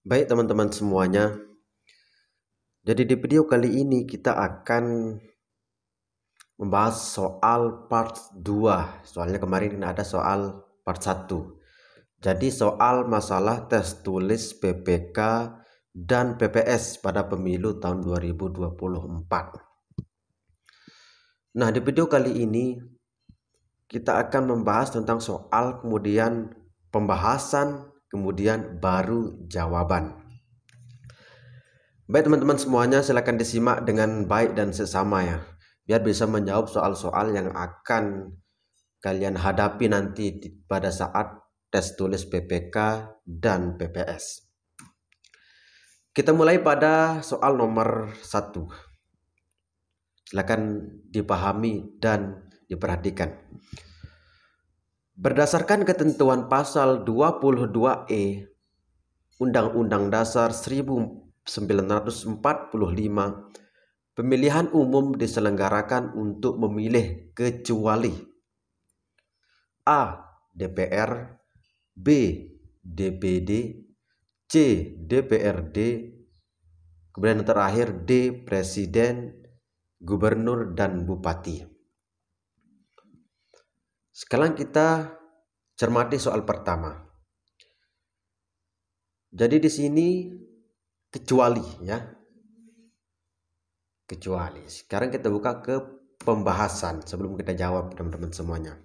Baik teman-teman semuanya, jadi di video kali ini kita akan membahas soal part 2. Soalnya kemarin ada soal part 1. Jadi soal masalah tes tulis PPK dan PPS pada pemilu tahun 2024. Nah, di video kali ini kita akan membahas tentang soal, kemudian pembahasan, kemudian baru jawaban. Baik teman-teman semuanya, silakan disimak dengan baik dan seksama ya, biar bisa menjawab soal-soal yang akan kalian hadapi nanti pada saat tes tulis PPK dan PPS. Kita mulai pada soal nomor 1. Silakan dipahami dan diperhatikan. Berdasarkan ketentuan pasal 22E Undang-Undang Dasar 1945, pemilihan umum diselenggarakan untuk memilih kecuali A. DPR, B. DPD, C. DPRD, kemudian yang terakhir D. Presiden, Gubernur, dan Bupati. Sekarang kita cermati soal pertama. Jadi di sini kecuali ya. Kecuali. Sekarang kita buka ke pembahasan sebelum kita jawab teman-teman semuanya.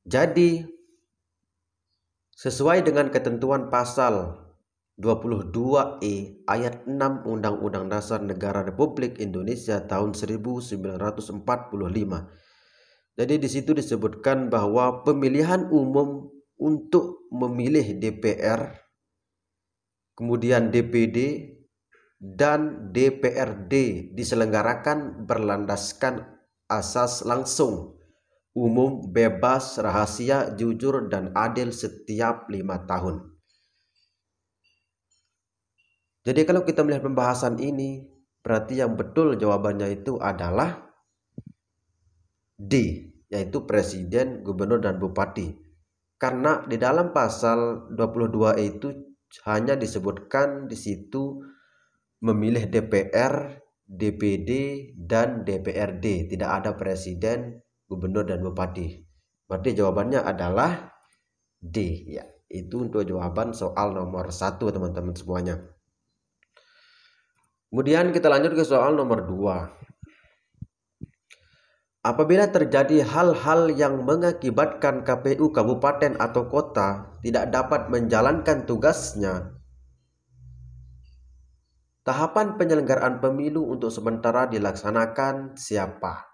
Jadi sesuai dengan ketentuan pasal 22E ayat 6 Undang-Undang Dasar Negara Republik Indonesia tahun 1945. Jadi di situ disebutkan bahwa pemilihan umum untuk memilih DPR, kemudian DPD dan DPRD diselenggarakan berlandaskan asas langsung, umum, bebas, rahasia, jujur, dan adil setiap 5 tahun. Jadi kalau kita melihat pembahasan ini, berarti yang betul jawabannya itu adalah D, yaitu Presiden, Gubernur, dan Bupati. Karena di dalam pasal 22 itu hanya disebutkan di situ memilih DPR, DPD, dan DPRD. Tidak ada Presiden, Gubernur, dan Bupati. Berarti jawabannya adalah D ya. Itu untuk jawaban soal nomor 1 teman-teman semuanya. Kemudian kita lanjut ke soal nomor 2. Apabila terjadi hal-hal yang mengakibatkan KPU kabupaten atau kota tidak dapat menjalankan tugasnya, tahapan penyelenggaraan pemilu untuk sementara dilaksanakan siapa?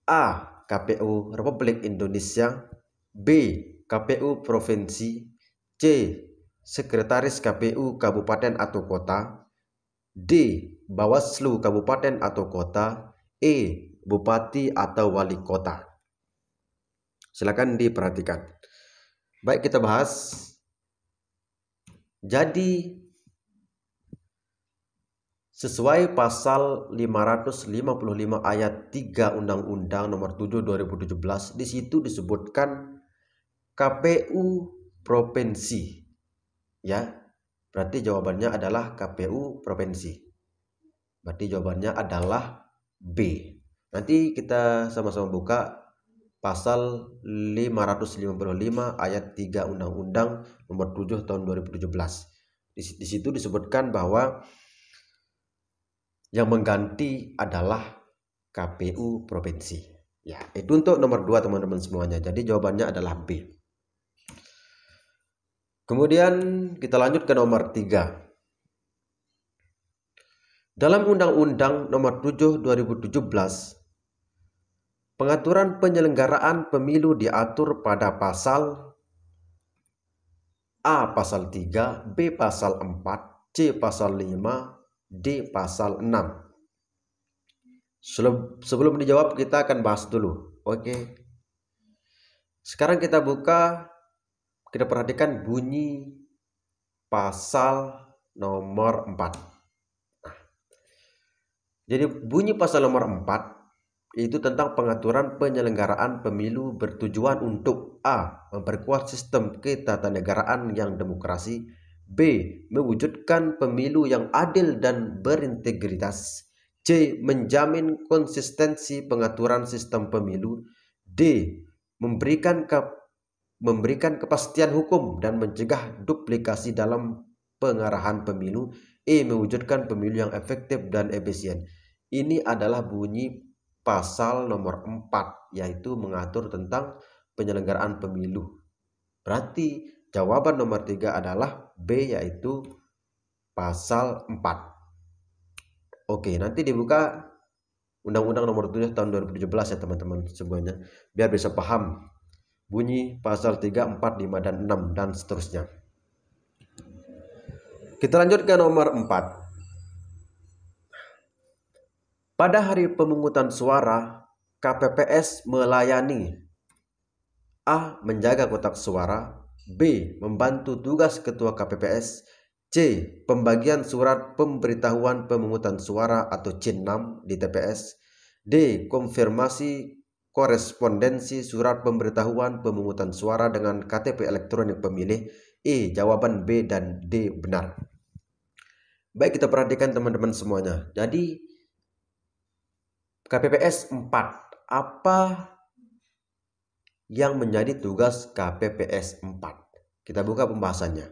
A. KPU Republik Indonesia, B. KPU Provinsi, C. Sekretaris KPU Kabupaten atau Kota, D. Bawaslu Kabupaten atau Kota, E. Bupati atau Wali Kota. Silakan diperhatikan. Baik, kita bahas. Jadi sesuai pasal 555 ayat 3 Undang-Undang Nomor 7 2017, di situ disebutkan KPU provinsi. Ya. Berarti jawabannya adalah KPU provinsi. Berarti jawabannya adalah B. Nanti kita sama-sama buka pasal 555 ayat 3 Undang-Undang Nomor 7 tahun 2017. Di situ disebutkan bahwa yang mengganti adalah KPU provinsi. Ya, itu untuk nomor 2 teman-teman semuanya. Jadi jawabannya adalah B. Kemudian kita lanjut ke nomor 3. Dalam Undang-Undang Nomor 7 2017, pengaturan penyelenggaraan pemilu diatur pada pasal A. Pasal 3, B. Pasal 4, C. Pasal 5, D. Pasal 6. Sebelum dijawab kita akan bahas dulu. Oke. Sekarang kita buka, kita perhatikan bunyi pasal nomor 4. Jadi bunyi pasal nomor 4 Itu tentang pengaturan penyelenggaraan pemilu bertujuan untuk A. Memperkuat sistem ketatanegaraan yang demokrasi, B. Mewujudkan pemilu yang adil dan berintegritas, C. Menjamin konsistensi pengaturan sistem pemilu, D. Memberikan kepastian hukum dan mencegah duplikasi dalam pengarahan pemilu, E. Mewujudkan pemilu yang efektif dan efisien. Ini adalah bunyi pasal nomor 4, yaitu mengatur tentang penyelenggaraan pemilu. Berarti jawaban nomor 3 adalah B, yaitu pasal 4. Oke, nanti dibuka Undang-Undang nomor 7 tahun 2017 ya teman-teman semuanya, biar bisa paham bunyi pasal 3, 4, 5, dan 6 dan seterusnya. Kita lanjut ke nomor 4. Pada hari pemungutan suara, KPPS melayani A. Menjaga kotak suara, B. Membantu tugas ketua KPPS, C. Pembagian surat pemberitahuan pemungutan suara atau C6 di TPS, D. Konfirmasi korespondensi surat pemberitahuan pemungutan suara dengan KTP elektronik pemilih, E. Jawaban B dan D benar. Baik, kita perhatikan teman-teman semuanya. Jadi KPPS 4, apa yang menjadi tugas KPPS 4? Kita buka pembahasannya.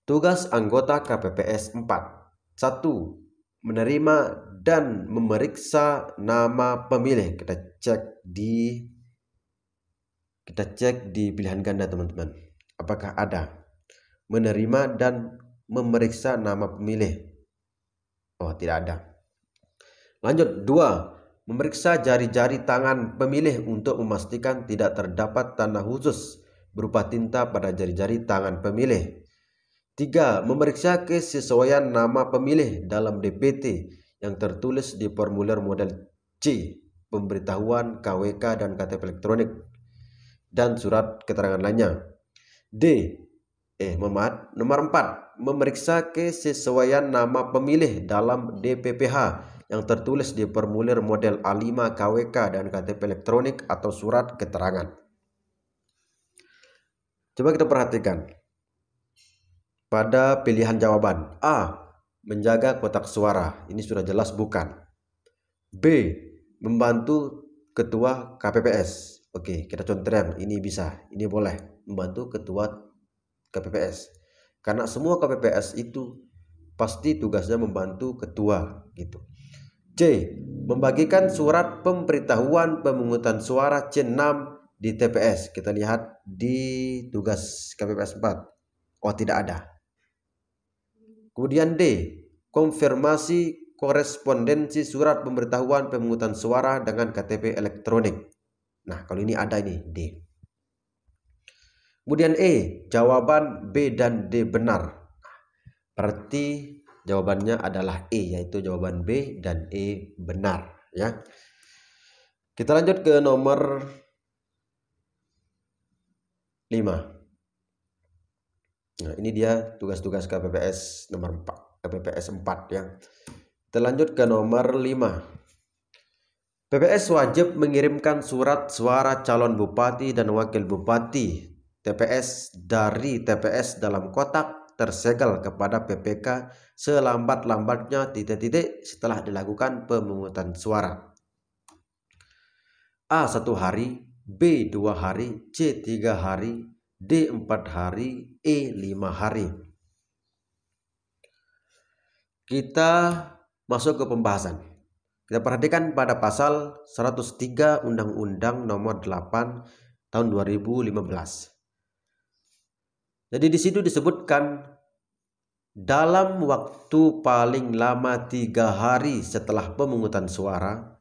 Tugas anggota KPPS 4. 1. Menerima dan memeriksa nama pemilih. Kita cek di pilihan ganda teman-teman. Apakah ada menerima dan memeriksa nama pemilih? Oh, tidak ada. Lanjut. 2. Memeriksa jari-jari tangan pemilih untuk memastikan tidak terdapat tanda khusus berupa tinta pada jari-jari tangan pemilih. 3. Memeriksa kesesuaian nama pemilih dalam DPT yang tertulis di formulir model C, pemberitahuan KWK dan KTP elektronik, dan surat keterangan lainnya. Nomor 4. Memeriksa kesesuaian nama pemilih dalam DPPH yang tertulis di formulir model A5 KWK dan KTP elektronik atau surat keterangan. Coba kita perhatikan pada pilihan jawaban. A. Menjaga kotak suara. Ini sudah jelas bukan. B. Membantu ketua KPPS. Oke, kita contohkan. Ini bisa, ini boleh. Membantu ketua KPPS. Karena semua KPPS itu pasti tugasnya membantu ketua gitu. C. Membagikan surat pemberitahuan pemungutan suara C6 di TPS. Kita lihat di tugas KPPS 4. Oh, tidak ada. Kemudian D. Konfirmasi korespondensi surat pemberitahuan pemungutan suara dengan KTP elektronik. Nah, kalau ini ada, ini D. Kemudian E. Jawaban B dan D benar. Berarti jawabannya adalah E, yaitu jawaban B dan E benar ya. Kita lanjut ke nomor 5. Nah, ini dia tugas-tugas KPPS nomor 4, KPPS 4 ya. Kita lanjut ke nomor 5. PPS wajib mengirimkan surat suara calon bupati dan wakil bupati TPS dari TPS dalam kotak tersegel kepada PPK selambat-lambatnya setelah dilakukan pemungutan suara. A. 1 hari, B. 2 hari, C. 3 hari, D. 4 hari, E. 5 hari. Kita masuk ke pembahasan. Kita perhatikan pada pasal 103 Undang-Undang nomor 8 tahun 2015. Jadi di situ disebutkan dalam waktu paling lama 3 hari setelah pemungutan suara,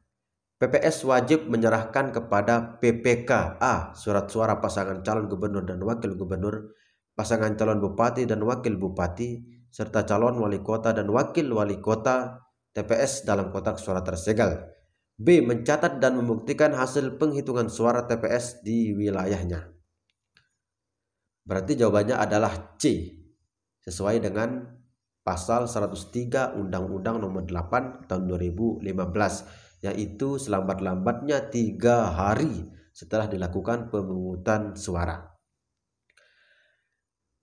PPS wajib menyerahkan kepada PPK A. Surat suara pasangan calon gubernur dan wakil gubernur, pasangan calon bupati dan wakil bupati, serta calon wali kota dan wakil wali kota TPS dalam kotak suara tersegel. B. Mencatat dan membuktikan hasil penghitungan suara TPS di wilayahnya. Berarti jawabannya adalah C, sesuai dengan pasal 103 Undang-Undang nomor 8 tahun 2015. yaitu selambat-lambatnya 3 hari setelah dilakukan pemungutan suara.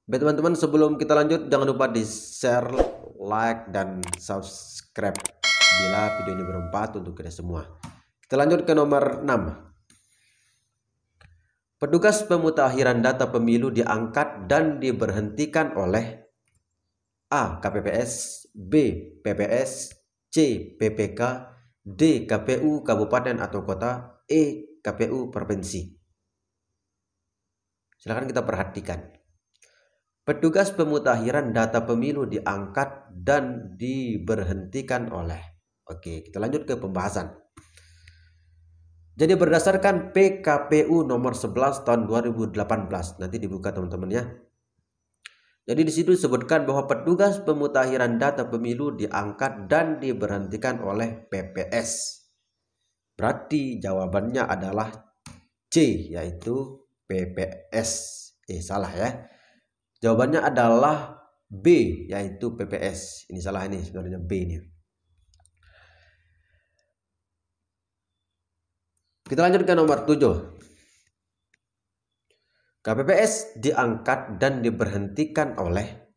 Baik teman-teman, sebelum kita lanjut jangan lupa di share, like, dan subscribe bila video ini bermanfaat untuk kita semua. Kita lanjut ke nomor 6. Petugas pemutakhiran data pemilu diangkat dan diberhentikan oleh A. KPPS, B. PPS, C. PPK, D. KPU Kabupaten atau Kota, E. KPU Provinsi. Silakan kita perhatikan. Petugas pemutakhiran data pemilu diangkat dan diberhentikan oleh. Oke, kita lanjut ke pembahasan. Jadi berdasarkan PKPU nomor 11 tahun 2018, nanti dibuka teman-teman ya. Jadi di situ disebutkan bahwa petugas pemutakhiran data pemilu diangkat dan diberhentikan oleh PPS. Berarti jawabannya adalah C, yaitu PPS. Salah ya. Jawabannya adalah B, yaitu PPS. Ini salah, ini sebenarnya B ini. Kita lanjut ke nomor 7. KPPS diangkat dan diberhentikan oleh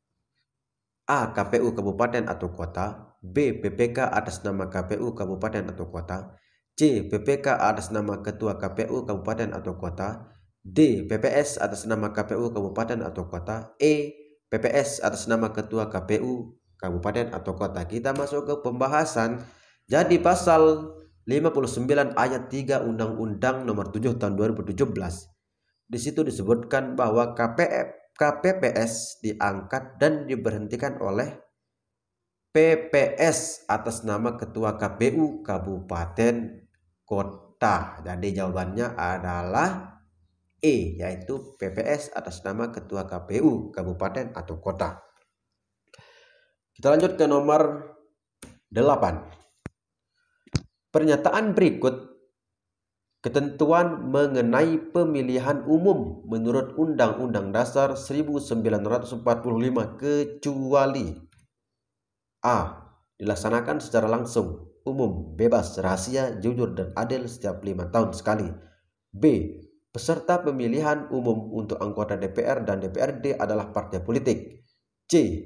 A. KPU Kabupaten atau Kota, B. PPK atas nama KPU Kabupaten atau Kota, C. PPK atas nama Ketua KPU Kabupaten atau Kota, D. PPS atas nama KPU Kabupaten atau Kota, E. PPS atas nama Ketua KPU Kabupaten atau Kota. Kita masuk ke pembahasan. Jadi pasal 59 ayat 3 Undang-Undang nomor 7 tahun 2017. Di situ disebutkan bahwa KPPS diangkat dan diberhentikan oleh PPS atas nama Ketua KPU Kabupaten Kota. Jadi jawabannya adalah E, yaitu PPS atas nama Ketua KPU Kabupaten atau Kota. Kita lanjut ke nomor 8. Pernyataan berikut ketentuan mengenai pemilihan umum menurut Undang-Undang Dasar 1945 kecuali A. Dilaksanakan secara langsung, umum, bebas, rahasia, jujur, dan adil setiap 5 tahun sekali. B. Peserta pemilihan umum untuk anggota DPR dan DPRD adalah partai politik. C.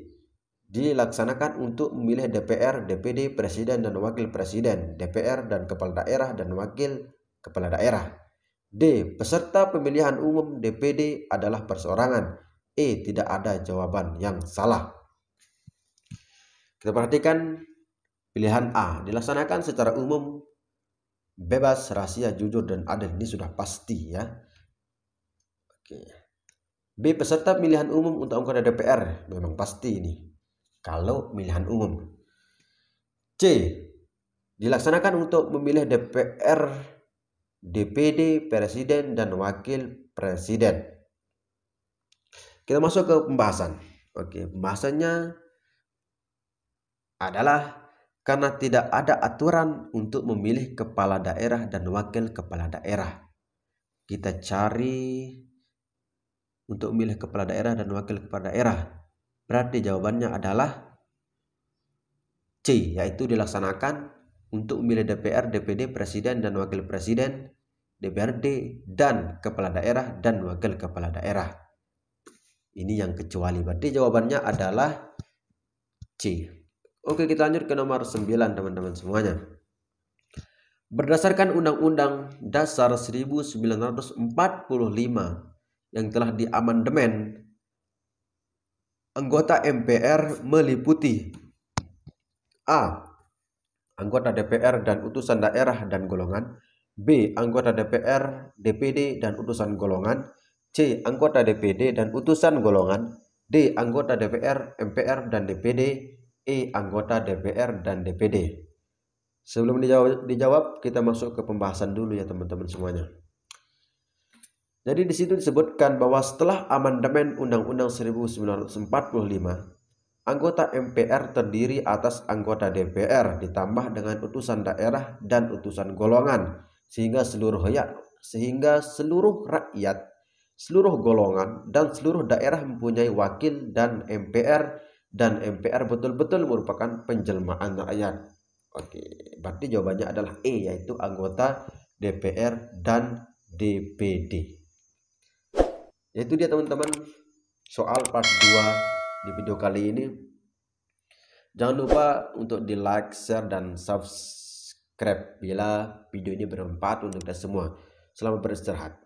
Dilaksanakan untuk memilih DPR, DPD, Presiden dan Wakil Presiden, DPR dan Kepala Daerah dan Wakil Kepala Daerah. D. Peserta pemilihan umum DPD adalah perseorangan. E. Tidak ada jawaban yang salah. Kita perhatikan pilihan A. Dilaksanakan secara umum, bebas, rahasia, jujur, dan adil. Ini sudah pasti ya. Oke. B. Peserta pemilihan umum untuk anggota DPR. Memang pasti ini kalau pemilihan umum. C. Dilaksanakan untuk memilih DPR, DPD, Presiden, dan Wakil Presiden. Kita masuk ke pembahasan. Oke, pembahasannya adalah karena tidak ada aturan untuk memilih kepala daerah dan wakil kepala daerah. Kita cari untuk memilih kepala daerah dan wakil kepala daerah. Berarti jawabannya adalah C, yaitu dilaksanakan untuk memilih DPR, DPD, Presiden dan Wakil Presiden, DPRD, dan Kepala Daerah dan Wakil Kepala Daerah. Ini yang kecuali. Berarti jawabannya adalah C. Oke, kita lanjut ke nomor 9 teman-teman semuanya. Berdasarkan Undang-Undang Dasar 1945 yang telah diamandemen, anggota MPR meliputi A. Anggota DPR dan utusan daerah dan golongan, B. Anggota DPR, DPD dan utusan golongan, C. Anggota DPD dan utusan golongan, D. Anggota DPR, MPR dan DPD, E. Anggota DPR dan DPD. Sebelum dijawab, kita masuk ke pembahasan dulu ya teman-teman semuanya. Jadi di situ disebutkan bahwa setelah amandemen Undang-Undang 1945, anggota MPR terdiri atas anggota DPR ditambah dengan utusan daerah dan utusan golongan, sehingga seluruh rakyat, seluruh golongan dan seluruh daerah mempunyai wakil dan MPR betul-betul merupakan penjelmaan rakyat. Oke, Berarti jawabannya adalah E, yaitu anggota DPR dan DPD. Itu dia teman-teman soal part 2 di video kali ini. Jangan lupa untuk di like, share, dan subscribe bila video ini bermanfaat untuk kita semua. Selamat beristirahat.